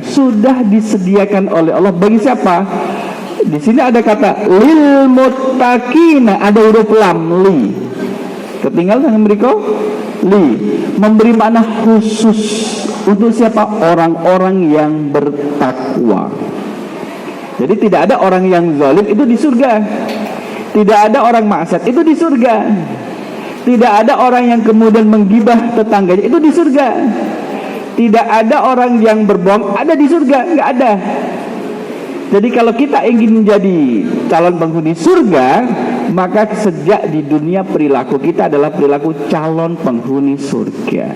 sudah disediakan oleh Allah bagi siapa? Di sini ada kata lil muttaqina, ada huruf lam li. Ketinggalan yang berikut li, memberi makna khusus untuk siapa? Orang-orang yang bertakwa. Jadi tidak ada orang yang zalim itu di surga. Tidak ada orang maksiat itu di surga. Tidak ada orang yang kemudian menggibah tetangganya itu di surga. Tidak ada orang yang berbohong ada di surga, enggak ada. Jadi kalau kita ingin menjadi calon penghuni surga, maka sejak di dunia perilaku kita adalah perilaku calon penghuni surga.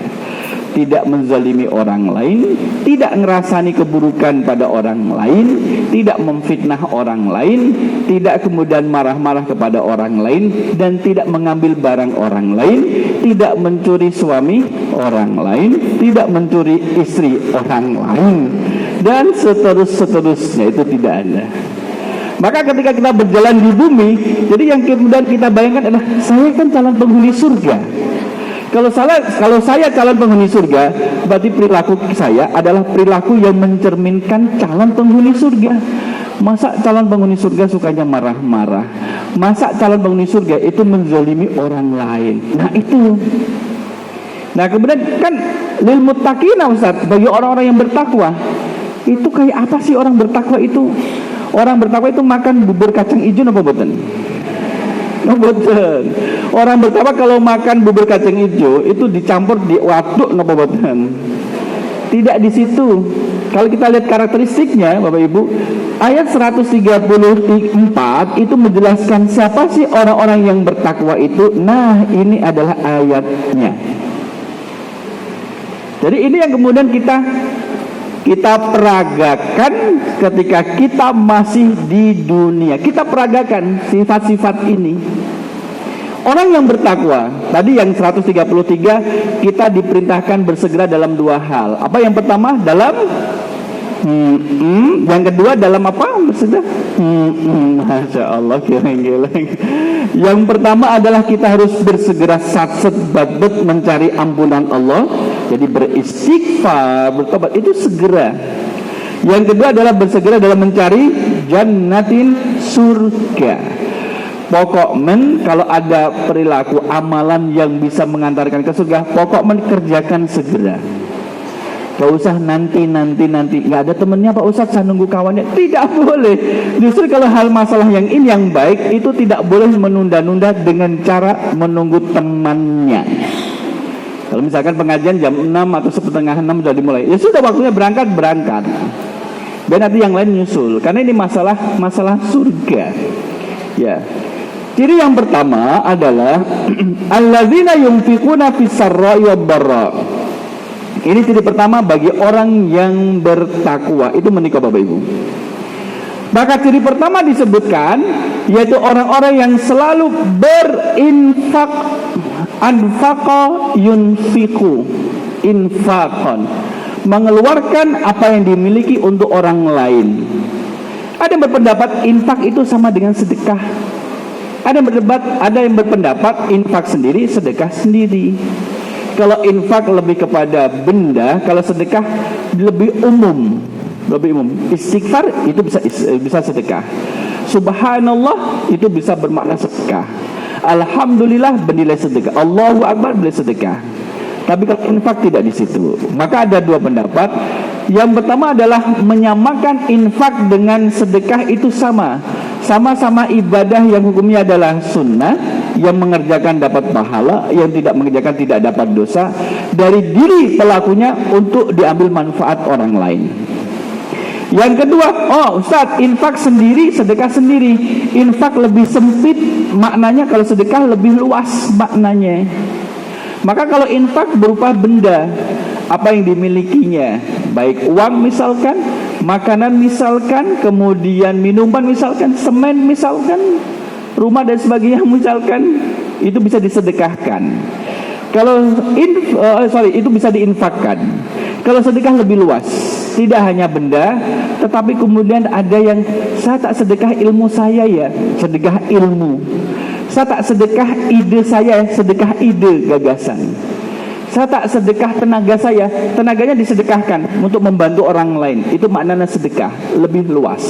Tidak menzalimi orang lain, tidak ngerasani keburukan pada orang lain, tidak memfitnah orang lain, tidak kemudian marah-marah kepada orang lain, dan tidak mengambil barang orang lain, tidak mencuri suami orang lain, tidak mencuri istri orang lain, dan seterusnya itu tidak ada. Maka ketika kita berjalan di bumi, jadi yang kemudian kita bayangkan adalah saya kan calon penghuni surga. Kalau saya calon penghuni surga, berarti perilaku saya adalah perilaku yang mencerminkan calon penghuni surga. Masa calon penghuni surga sukanya marah-marah? Masa calon penghuni surga itu menzalimi orang lain? Nah itu. Nah kemudian kan lil muttaqina Ustaz, bagi orang-orang yang bertakwa. Itu kayak apa sih orang bertakwa itu? Orang bertakwa itu makan bubur kacang hijau apa boten? Oh boten. Orang bertakwa kalau makan bubur kacang hijau itu dicampur di waduk apa boten? Tidak di situ. Kalau kita lihat karakteristiknya Bapak Ibu, ayat 134 itu menjelaskan siapa sih orang-orang yang bertakwa itu. Nah, ini adalah ayatnya. Jadi ini yang kemudian kita peragakan ketika kita masih di dunia. Kita peragakan sifat-sifat ini. Orang yang bertakwa, tadi yang 133 kita diperintahkan bersegera dalam dua hal. Apa yang pertama? Dalam yang kedua dalam apa? Bersegera. Masya Allah, geleng-geleng. Yang pertama adalah kita harus bersegera satset babet mencari ampunan Allah. Jadi beristighfar, bertobat itu segera. Yang kedua adalah bersegera dalam mencari jannatin, surga. Pokok kalau ada perilaku amalan yang bisa mengantarkan ke surga, pokok kerjakan segera. Gak usah nanti. Gak ada temennya Pak Ustadz, saya nunggu kawannya. Tidak boleh. Justru kalau hal masalah yang ini yang baik, itu tidak boleh menunda-nunda dengan cara menunggu temannya. Kalau misalkan pengajian jam 6 atau setengah 6 sudah dimulai, ya sudah waktunya berangkat. Dan nanti yang lain nyusul. Karena ini masalah surga. Ya. Ciri yang pertama adalah alladzina yunfiquna fis-sarra'i wad-dharra. Ini ciri pertama bagi orang yang bertakwa, itu menikah Bapak Ibu. Maka ciri pertama disebutkan yaitu orang-orang yang selalu berinfak. Anfaqa yunfiqu infaqan, mengeluarkan apa yang dimiliki untuk orang lain. Ada yang berpendapat infak itu sama dengan sedekah. Ada yang berpendapat infak sendiri, sedekah sendiri. Kalau infak lebih kepada benda, kalau sedekah lebih umum. Istighfar itu bisa sedekah. Subhanallah itu bisa bermakna sedekah. Alhamdulillah bernilai sedekah. Allahu Akbar bernilai sedekah. Tapi kalau infak tidak di situ. Maka ada dua pendapat. Yang pertama adalah menyamakan infak dengan sedekah itu sama-sama ibadah yang hukumnya adalah sunnah, yang mengerjakan dapat pahala, yang tidak mengerjakan tidak dapat dosa, dari diri pelakunya untuk diambil manfaat orang lain. Yang kedua, Ustaz, infak sendiri, sedekah sendiri. Infak lebih sempit maknanya, kalau sedekah lebih luas maknanya. Maka kalau infak berupa benda, apa yang dimilikinya, baik uang misalkan, makanan misalkan, kemudian minuman misalkan, semen misalkan, rumah dan sebagainya misalkan, itu bisa disedekahkan. Kalau itu bisa diinfakkan. Kalau sedekah lebih luas, tidak hanya benda, tetapi kemudian ada yang saya tak sedekah ilmu saya ya, sedekah ilmu. Saya tak sedekah ide saya, sedekah ide gagasan. saya tak sedekah tenaga saya, tenaganya disedekahkan untuk membantu orang lain. Itu maknanya sedekah, lebih luas.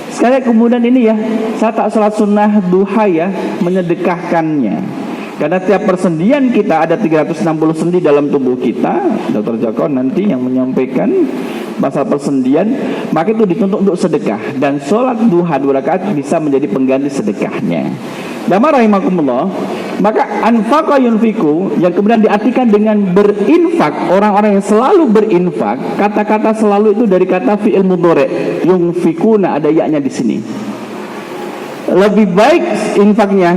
Sekali kemudian ini ya, saya tak sholat sunnah duha ya, menyedekahkannya. Karena tiap persendian kita ada 360 sendi dalam tubuh kita. Dr. Joko nanti yang menyampaikan masalah persendian, maka itu dituntut untuk sedekah. Dan sholat duha 2 rakaat bisa menjadi pengganti sedekahnya. Dama rahimakumullah. Maka anfaqa yunfiku yang kemudian diartikan dengan berinfak, orang-orang yang selalu berinfak, kata-kata selalu itu dari kata fi'il mudhari', yunfikuna, ada ya-nya di sini. Lebih baik infaknya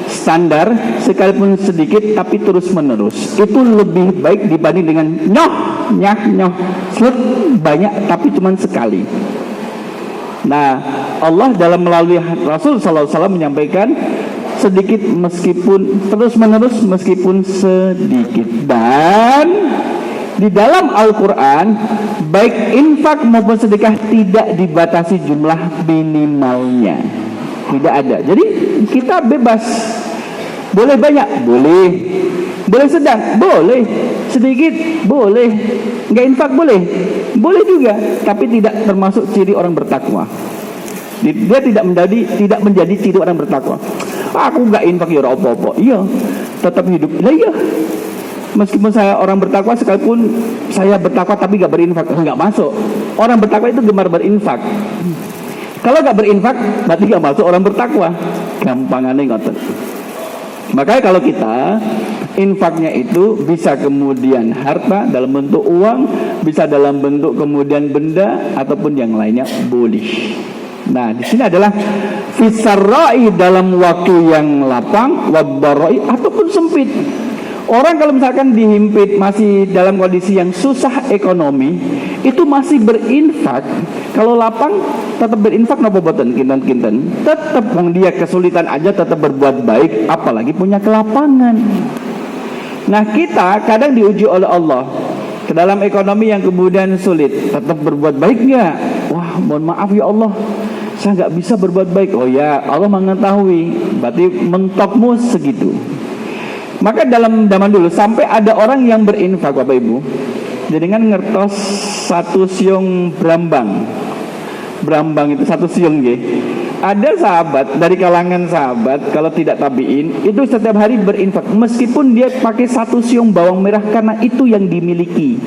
standar sekalipun sedikit tapi terus menerus, itu lebih baik dibanding dengan nyoh slut banyak tapi cuma sekali. Nah, Allah dalam melalui Rasul sallallahu alaihi wasallam menyampaikan sedikit meskipun terus menerus meskipun sedikit. Dan di dalam Al-Quran baik infak maupun sedekah tidak dibatasi jumlah minimalnya, tidak ada. Jadi kita bebas. Boleh banyak? Boleh. Boleh sedang? Boleh. Sedikit? Boleh. Enggak infak? Boleh. Boleh juga. Tapi tidak termasuk ciri orang bertakwa. Dia tidak menjadi ciri orang bertakwa. Aku enggak infak ya apa-apa. Iya. Tetap hidup. Lah iya. Meskipun saya orang bertakwa, sekalipun saya bertakwa tapi enggak berinfak, enggak masuk. Orang bertakwa itu gemar berinfak. Kalau enggak berinfak, berarti enggak masuk orang bertakwa. Gampangannya ngoten. Makanya kalau kita infaknya itu bisa kemudian harta dalam bentuk uang, bisa dalam bentuk kemudian benda ataupun yang lainnya boleh. Nah, di sini adalah fisarra'i dalam waktu yang lapang, wadharra'i ataupun sempit. Orang kalau misalkan dihimpit masih dalam kondisi yang susah ekonomi, itu masih berinfak. Kalau lapang tetap berinfak napa boten kinten-kinten. Tetap dia kesulitan aja tetap berbuat baik, apalagi punya kelapangan. Nah, kita kadang diuji oleh Allah ke dalam ekonomi yang kemudian sulit, tetap berbuat baik enggak? Wah, mohon maaf ya Allah, saya enggak bisa berbuat baik. Oh ya, Allah mengetahui, berarti mentokmu segitu. Maka dalam zaman dulu sampai ada orang yang berinfak, Bapak Ibu, dengan ngertos satu siung brambang. Brambang itu satu siung nggih. Ada sahabat dari kalangan sahabat kalau tidak tabiin itu setiap hari berinfak meskipun dia pakai satu siung bawang merah karena itu yang dimiliki.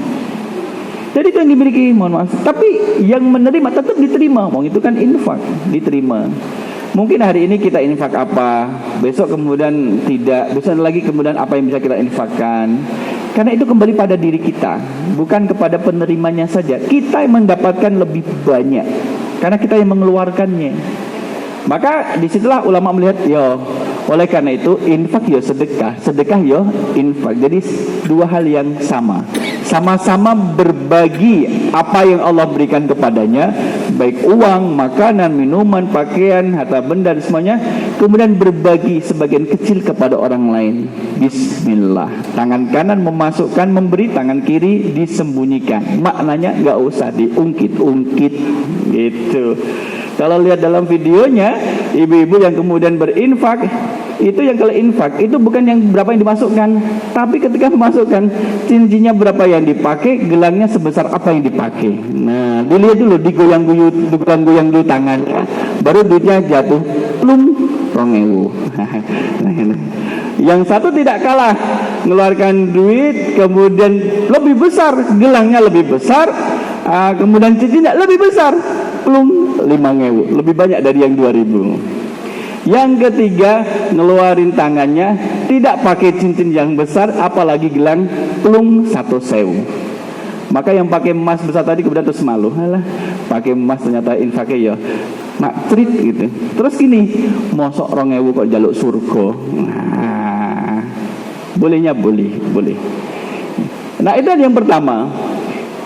Jadi itu yang dimiliki, mohon maaf. Tapi yang menerima tetap diterima. Wong itu kan infak, diterima. Mungkin hari ini kita infak apa, besok kemudian tidak, besok lagi kemudian apa yang bisa kita infakkan. Karena itu kembali pada diri kita, bukan kepada penerimanya saja. Kita yang mendapatkan lebih banyak, karena kita yang mengeluarkannya. Maka disitulah ulama melihat, oleh karena itu infak ya sedekah, sedekah ya infak. Jadi dua hal yang sama. Sama-sama berbagi apa yang Allah berikan kepadanya, baik uang, makanan, minuman, pakaian, harta benda dan semuanya, kemudian berbagi sebagian kecil kepada orang lain. Bismillah. Tangan kanan memasukkan, memberi, tangan kiri disembunyikan. Maknanya nggak usah diungkit-ungkit gitu. Kalau lihat dalam videonya, ibu-ibu yang kemudian berinfak, itu yang kalau infak, itu bukan yang berapa yang dimasukkan, tapi ketika memasukkan, cincinnya berapa yang dipakai, gelangnya sebesar apa yang dipakai. Nah, dilihat dulu, digoyang-goyang dulu tangannya, baru duitnya jatuh, plum, 2.000. Yang satu tidak kalah, ngeluarkan duit, kemudian lebih besar, gelangnya lebih besar, kemudian cincinnya lebih besar, plum, 5.000, lebih banyak dari yang 2.000. Yang ketiga, ngeluarin tangannya, tidak pakai cincin yang besar, apalagi gelang, plung 1.000. Maka yang pakai emas besar tadi kemudian terus malu, alah, pakai emas ternyata infaknya ya mak trit gitu. Terus gini, mosok 2.000 kok jaluk surga. Nah, bolehnya boleh. Nah, itu yang pertama.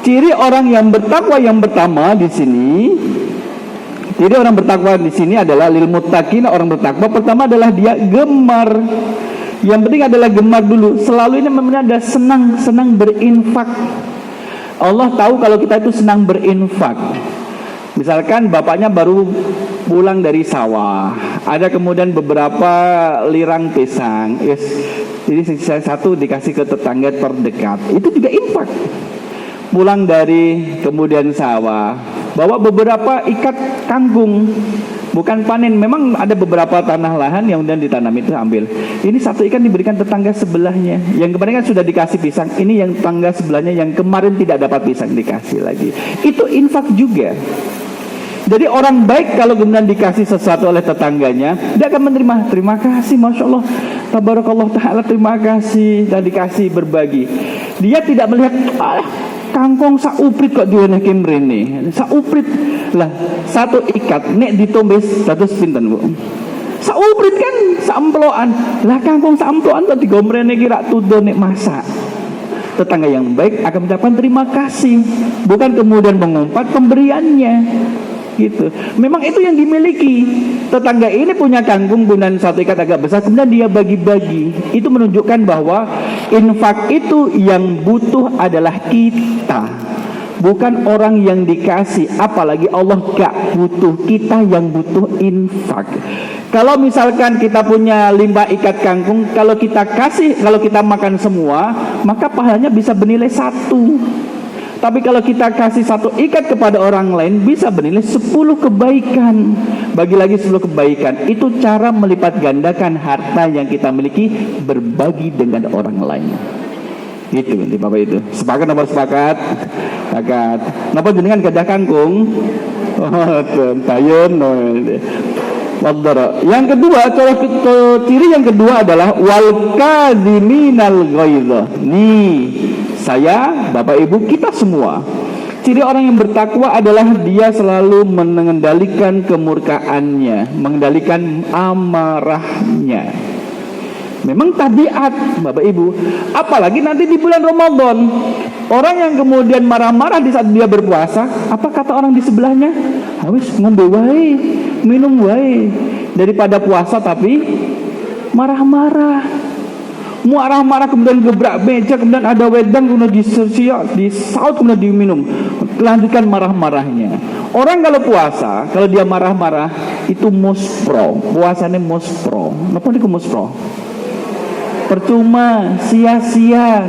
Ciri orang yang bertakwa yang pertama di sini. Jadi orang bertakwa di sini adalah lil muttaqin, orang bertakwa pertama adalah dia gemar. Yang penting adalah gemar dulu. Selalu ini memang ada senang berinfak. Allah tahu kalau kita itu senang berinfak. Misalkan bapaknya baru pulang dari sawah, ada kemudian beberapa lirang pisang, Jadi satu dikasih ke tetangga terdekat. Itu juga infak. Pulang dari kemudian sawah, bawa beberapa ikat kangkung, bukan panen. Memang ada beberapa tanah lahan yang kemudian ditanam, itu ambil. Ini satu ikan diberikan tetangga sebelahnya. Yang kemarin kan sudah dikasih pisang, ini yang tetangga sebelahnya yang kemarin tidak dapat pisang dikasih lagi. Itu infak juga. Jadi orang baik kalau kemudian dikasih sesuatu oleh tetangganya, dia akan menerima. Terima kasih, Masya Allah, Tabarakallah Ta'ala, terima kasih, dan dikasih berbagi. Dia tidak melihat kangkung sauprit kok diweneh kemrene. Sauprit lah, satu ikat nek ditombes 100 pinten, Bu? Sauprit kan saemploan. Lah kangkung saemploan kok digomrene kira tudo nek masak. Tetangga yang baik akan mengucapkan terima kasih, bukan kemudian mengumpat pemberiannya. Gitu. Memang itu yang dimiliki. Tetangga ini punya kangkung bunan satu ikat agak besar, kemudian dia bagi-bagi. Itu menunjukkan bahwa infak itu yang butuh adalah kita, bukan orang yang dikasih. Apalagi Allah gak butuh, kita yang butuh infak. Kalau misalkan kita punya 5 ikat kangkung, kalau kita kasih, kalau kita makan semua, maka pahalanya bisa bernilai 1. Tapi kalau kita kasih 1 ikat kepada orang lain, bisa bernilai 10 kebaikan. Bagi lagi 10 kebaikan. Itu cara melipat gandakan harta yang kita miliki, berbagi dengan orang lain. Itu nanti Bapak itu. Sepakat apa sepakat? Sepakat. Napa jenengan gadah kangkung? Oh, tayun. Yang kedua, ciri yang kedua adalah wal kadhiminal ghaidha. Nih, saya, Bapak Ibu, kita semua, ciri orang yang bertakwa adalah dia selalu mengendalikan kemurkaannya, mengendalikan amarahnya. Memang tabiat, Bapak Ibu. Apalagi nanti di bulan Ramadan, orang yang kemudian marah-marah di saat dia berpuasa, apa kata orang di sebelahnya? Habis ngombe wae, minum wae, daripada puasa tapi marah-marah. Marah-marah kemudian gebrak meja, kemudian ada wedang, kemudian disaut, kemudian diminum. Lanjutkan marah-marahnya. Orang kalau puasa, kalau dia marah-marah, itu muspro. Puasanya muspro. Kenapa ini muspro? Percuma, sia-sia,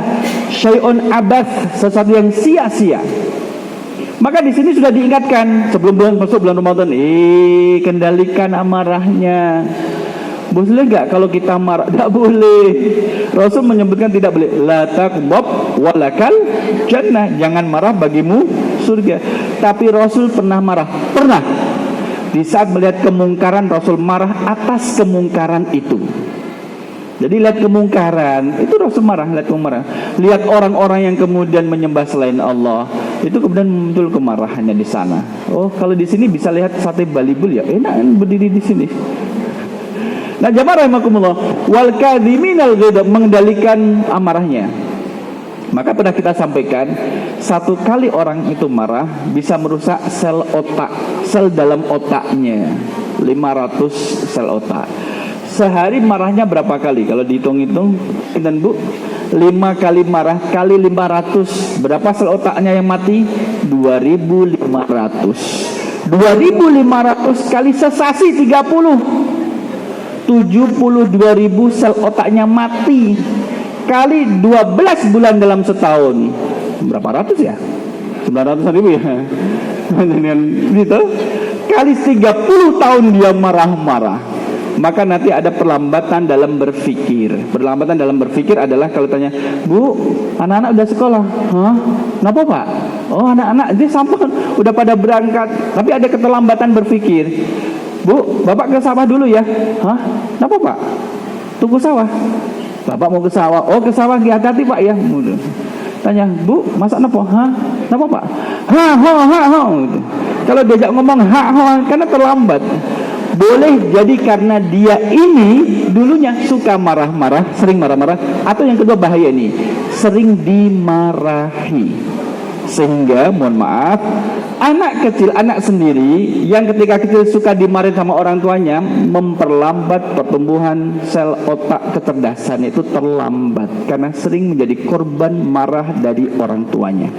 syai'un abath, sesuatu yang sia-sia. Maka di sini sudah diingatkan sebelum masuk bulan Ramadan, kendalikan amarahnya. Boleh enggak kalau kita marah? Tidak boleh. Rasul menyebutkan tidak boleh. La taqbab walakal jannah. Jangan marah, bagimu surga. Tapi Rasul pernah marah. Pernah. Di saat melihat kemungkaran, Rasul marah atas kemungkaran itu. Jadi lihat kemungkaran, itu Rasul marah, lihat kemungkaran. Lihat orang-orang yang kemudian menyembah selain Allah, itu kemudian muncul kemarahannya di sana. Oh, kalau di sini bisa lihat sate balibul ya, enak berdiri di sini. Nah, jamaah rahimakumullah, wal kadhiminal ghaidha, mengendalikan amarahnya. Maka pernah kita sampaikan, 1 kali orang itu marah bisa merusak sel otak, sel dalam otaknya, 500 sel otak. Sehari marahnya berapa kali? Kalau dihitung-hitung, dan Bu, 5 kali marah kali 500, berapa sel otaknya yang mati? 2.500. 2.500 kali sesasi 30. 72.000 sel otaknya mati. Kali 12 bulan dalam setahun, berapa ratus ya? 900.000 ya. Gitu. Kali 30 tahun dia marah-marah, maka nanti ada perlambatan dalam berpikir. Perlambatan dalam berpikir adalah kalau tanya, Bu, anak-anak udah sekolah? Hah? Kenapa Pak? Oh, anak-anak dia sampun udah pada berangkat, tapi ada keterlambatan berpikir. Bu, Bapak ke sawah dulu ya. Hah? Kenapa Pak? Tunggu sawah. Bapak mau ke sawah. Oh, ke sawah, hati-hati Pak ya. Tanya, Bu, masak apa? Hah? Kenapa Pak? Kalau diajak ngomong karena terlambat. Boleh jadi karena dia ini dulunya suka marah-marah, sering marah-marah, atau yang kedua bahaya ini, sering dimarahi. Sehingga mohon maaf, anak kecil, anak sendiri yang ketika kecil suka dimarahin sama orang tuanya, memperlambat pertumbuhan sel otak kecerdasan, itu terlambat karena sering menjadi korban marah dari orang tuanya.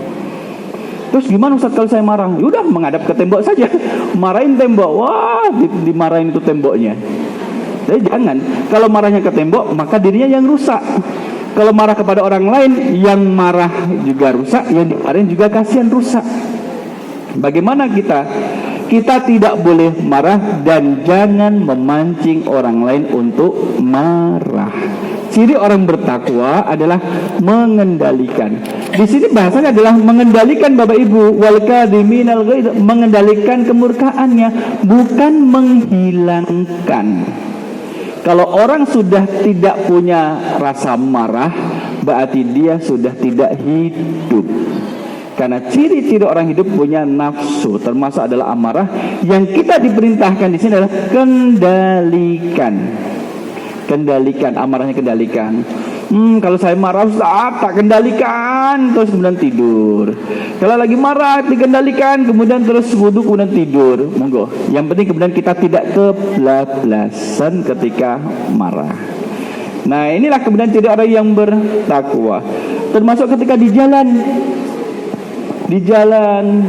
Terus gimana Ustaz kalau saya marah? Yaudah, menghadap ke tembok saja, marahin tembok. Wah, dimarahin itu temboknya. Jadi jangan, kalau marahnya ke tembok, maka dirinya yang rusak. Kalau marah kepada orang lain, yang marah juga rusak, yang dimarahin juga kasihan rusak. Bagaimana kita? Kita tidak boleh marah dan jangan memancing orang lain untuk marah. Ciri orang bertakwa adalah mengendalikan. Di sini bahasanya adalah mengendalikan Bapak Ibu, wal kadhiminal ghaidz, mengendalikan kemurkaannya, bukan menghilangkan. Kalau orang sudah tidak punya rasa marah, berarti dia sudah tidak hidup. Karena ciri-ciri orang hidup punya nafsu, termasuk adalah amarah. Yang kita diperintahkan di sini adalah kendalikan. Kendalikan, amarahnya kendalikan. Kalau saya marah, tak kendalikan, terus kemudian tidur. Kalau lagi marah, dikendalikan, kemudian terus wudhu, kemudian tidur. Monggo. Yang penting kemudian kita tidak kebablasan ketika marah. Nah, inilah kemudian ciri orang yang bertakwa. Termasuk ketika di jalan. Di jalan,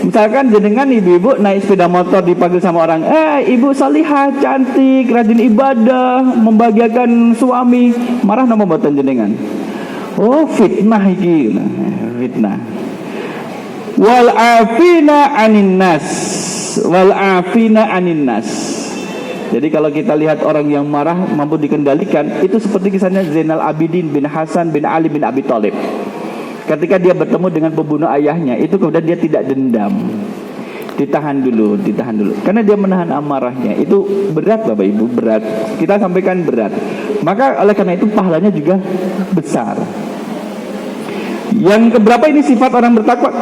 misalkan jenengan ibu-ibu naik sepeda motor dipanggil sama orang, ibu salihah, cantik, rajin ibadah, membahagiakan suami, marah nama mboten jenengan? Oh, fitnah iki, fitnah. Wal afina anin nas, wal afina anin nas. Jadi kalau kita lihat orang yang marah mampu dikendalikan, itu seperti kisahnya Zainal Abidin bin Hasan bin Ali bin Abi Thalib. Ketika dia bertemu dengan pembunuh ayahnya, itu kemudian dia tidak dendam. Ditahan dulu. Karena dia menahan amarahnya. Itu berat Bapak Ibu, berat. Kita sampaikan berat. Maka oleh karena itu pahalanya juga besar. Yang keberapa ini sifat orang bertakwa?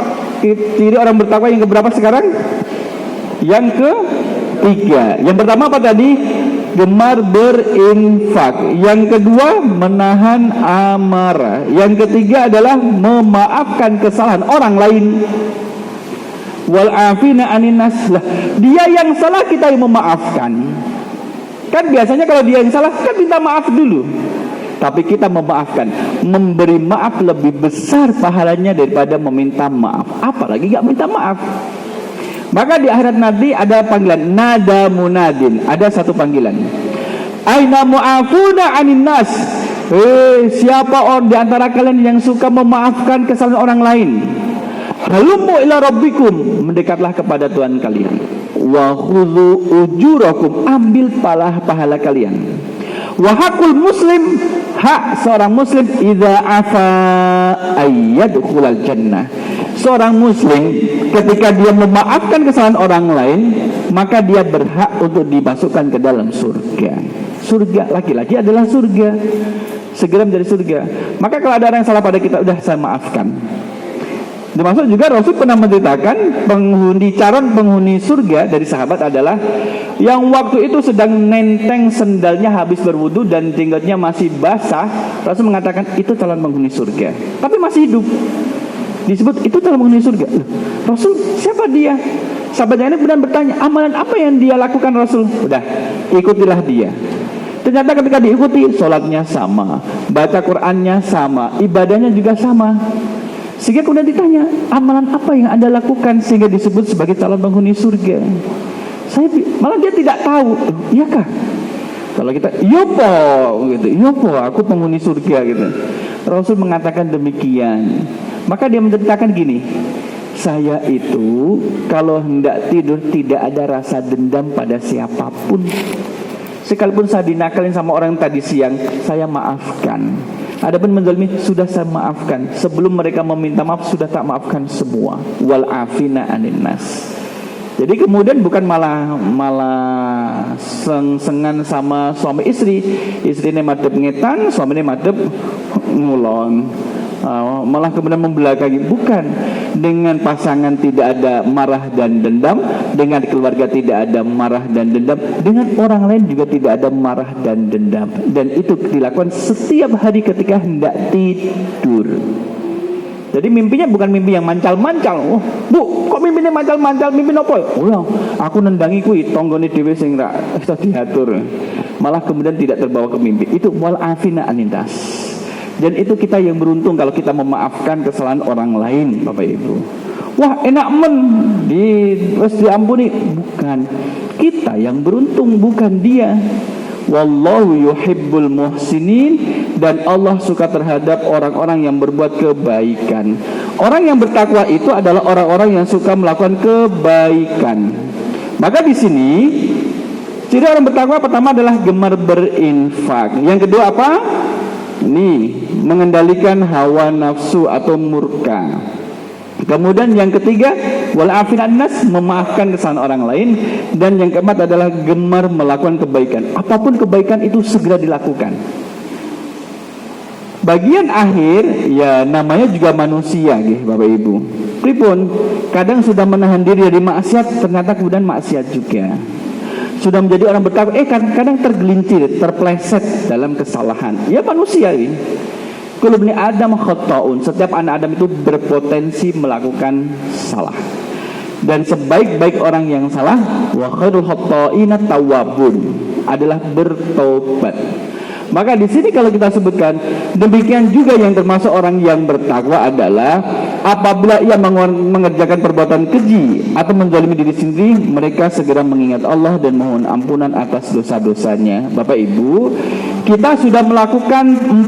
Ciri orang bertakwa yang keberapa sekarang? Yang ketiga. Yang pertama apa tadi? Gemar berinfak. Yang kedua menahan amarah. Yang ketiga adalah memaafkan kesalahan orang lain. Wal afina anin nas. Dia yang salah, kita yang memaafkan. Kan biasanya kalau dia yang salah kan minta maaf dulu. Tapi kita memaafkan. Memberi maaf lebih besar pahalanya daripada meminta maaf. Apalagi gak minta maaf. Maka di akhirat nanti ada panggilan nada munadin, ada satu panggilan. Aina mu'afuna anin nas. Siapa orang di antara kalian yang suka memaafkan kesalahan orang lain? Halumu ila rabbikum, mendekatlah kepada Tuhan kalian. Wa khudhu ujurakum, ambil pahala kalian. Wa hakul muslim, hak seorang muslim idza afa ayyadkhulal jannah. Seorang muslim ketika dia memaafkan kesalahan orang lain, maka dia berhak untuk dimasukkan ke dalam surga. Surga, laki-laki adalah surga, segera menjadi surga. Maka kalau ada orang yang salah pada kita, udah saya maafkan. Termasuk juga Rasul pernah menceritakan calon penghuni surga dari sahabat adalah yang waktu itu sedang nenteng sendalnya habis berwudu dan jenggotnya masih basah. Rasul mengatakan itu calon penghuni surga, tapi masih hidup. Disebut itu calon penghuni surga. Rasul, siapa dia? Sahabatnya ini kemudian bertanya, amalan apa yang dia lakukan Rasul? Udah, ikutilah dia. Ternyata ketika diikuti, sholatnya sama, baca Qur'annya sama, ibadahnya juga sama. Sehingga kemudian ditanya, amalan apa yang Anda lakukan sehingga disebut sebagai calon penghuni surga? Malah dia tidak tahu. Iyakah? Kalau kita, yopo gitu, yopo, aku penghuni surga gitu. Rasul mengatakan demikian. Maka dia menceritakan gini, saya itu kalau hendak tidur tidak ada rasa dendam pada siapapun. Sekalipun saya dinakalin sama orang tadi siang, saya maafkan. Adapun menzalimi, sudah saya maafkan. Sebelum mereka meminta maaf, sudah tak maafkan semua. Wal afina anin nas. Jadi kemudian bukan malah sengan sama suami istri. Istrinya madep ngetan, suaminya madep ngulon. Malah kemudian membelakangi. Bukan. Dengan pasangan tidak ada marah dan dendam, dengan keluarga tidak ada marah dan dendam, dengan orang lain juga tidak ada marah dan dendam. Dan itu dilakukan setiap hari ketika hendak tidur. Jadi mimpinya bukan mimpi yang mancal-mancal. Oh, Bu, kok mimpinya mancal-mancal? Mimpi nopo? Oh, aku nendangi kuwi tanggane dhewe sing ra iso diatur. Malah kemudian tidak terbawa ke mimpi. Itu wal afina anintas. Dan itu kita yang beruntung kalau kita memaafkan kesalahan orang lain, Bapak Ibu. Wah, enak terus diampuni. Bukan. Kita yang beruntung, bukan dia. wallahu yuhibbul muhsinin, dan Allah suka terhadap orang-orang yang berbuat kebaikan. Orang yang bertakwa itu adalah orang-orang yang suka melakukan kebaikan. Maka di sini ciri orang bertakwa pertama adalah gemar berinfak. Yang kedua apa? Ini mengendalikan hawa nafsu atau murka. Kemudian yang ketiga, wal afina nas, memaafkan kesalahan orang lain. Dan yang keempat adalah gemar melakukan kebaikan. Apapun kebaikan itu segera dilakukan. Bagian akhir ya namanya juga manusia gitu, Bapak Ibu. Pripun kadang sudah menahan diri dari maksiat, ternyata kemudian maksiat juga. Sudah menjadi orang bertakwa, kadang-kadang tergelincir, terpleset dalam kesalahan. Ya manusia ini. Kullu bani Adam khata'un. Setiap anak Adam itu berpotensi melakukan salah. Dan sebaik-baik orang yang salah, wa khairul khata'ina tawwabun, adalah bertobat. Maka di sini kalau kita sebutkan, demikian juga yang termasuk orang yang bertakwa adalah apabila ia mengerjakan perbuatan keji atau menzalimi diri sendiri, mereka segera mengingat Allah dan mohon ampunan atas dosa-dosanya. Bapak Ibu, kita sudah melakukan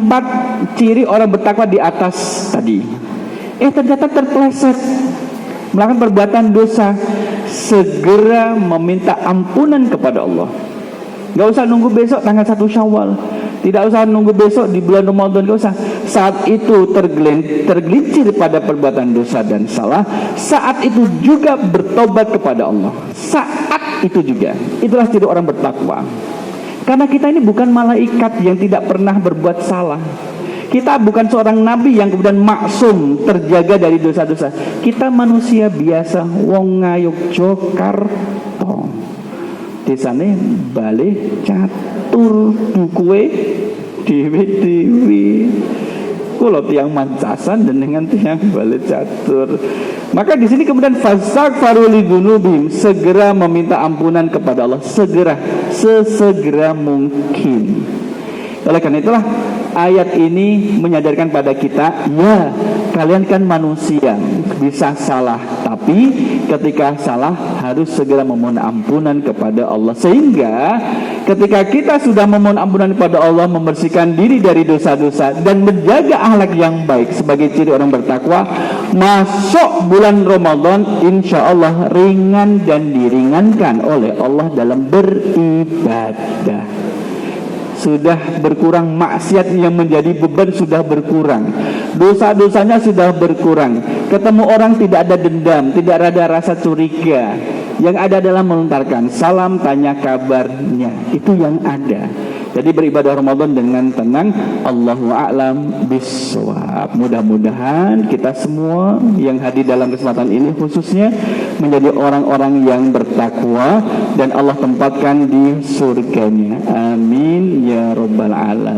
4 ciri orang bertakwa di atas tadi. Ternyata terpleset melakukan perbuatan dosa, segera meminta ampunan kepada Allah. Gak usah nunggu besok tanggal 1 Syawal, tidak usah nunggu besok di bulan Ramadan, gak usah. Saat itu tergelincir pada perbuatan dosa dan salah, saat itu juga bertobat kepada Allah. Saat itu juga. Itulah ciri orang bertakwa. Karena kita ini bukan malaikat yang tidak pernah berbuat salah. Kita bukan seorang nabi yang kemudian maksum, terjaga dari dosa-dosa. Kita manusia biasa, wong ngayuk Jokarto, desane balik catur dukuwe dewi-dewi. Kalau tiang mancasan dan dengan tiang balik catur. Maka di sini kemudian fastaghfiru lidzunubihim, segera meminta ampunan kepada Allah, sesegera mungkin. Oleh karena itulah ayat ini menyadarkan pada kita, ya kalian kan manusia, bisa salah, tapi ketika salah harus segera memohon ampunan kepada Allah. Sehingga ketika kita sudah memohon ampunan kepada Allah, membersihkan diri dari dosa-dosa dan menjaga akhlak yang baik sebagai ciri orang bertakwa, masuk bulan Ramadan insya Allah ringan dan diringankan oleh Allah dalam beribadah. Sudah berkurang maksiat yang menjadi beban, sudah berkurang, dosa-dosanya sudah berkurang. Ketemu orang tidak ada dendam, tidak ada rasa curiga. Yang ada adalah melontarkan salam, tanya kabarnya. Itu yang ada. Jadi beribadah Ramadan dengan tenang. Allahu a'lam bishawab. Mudah-mudahan kita semua yang hadir dalam kesempatan ini khususnya menjadi orang-orang yang bertakwa dan Allah tempatkan di surganya. Amin ya rabbal alamin.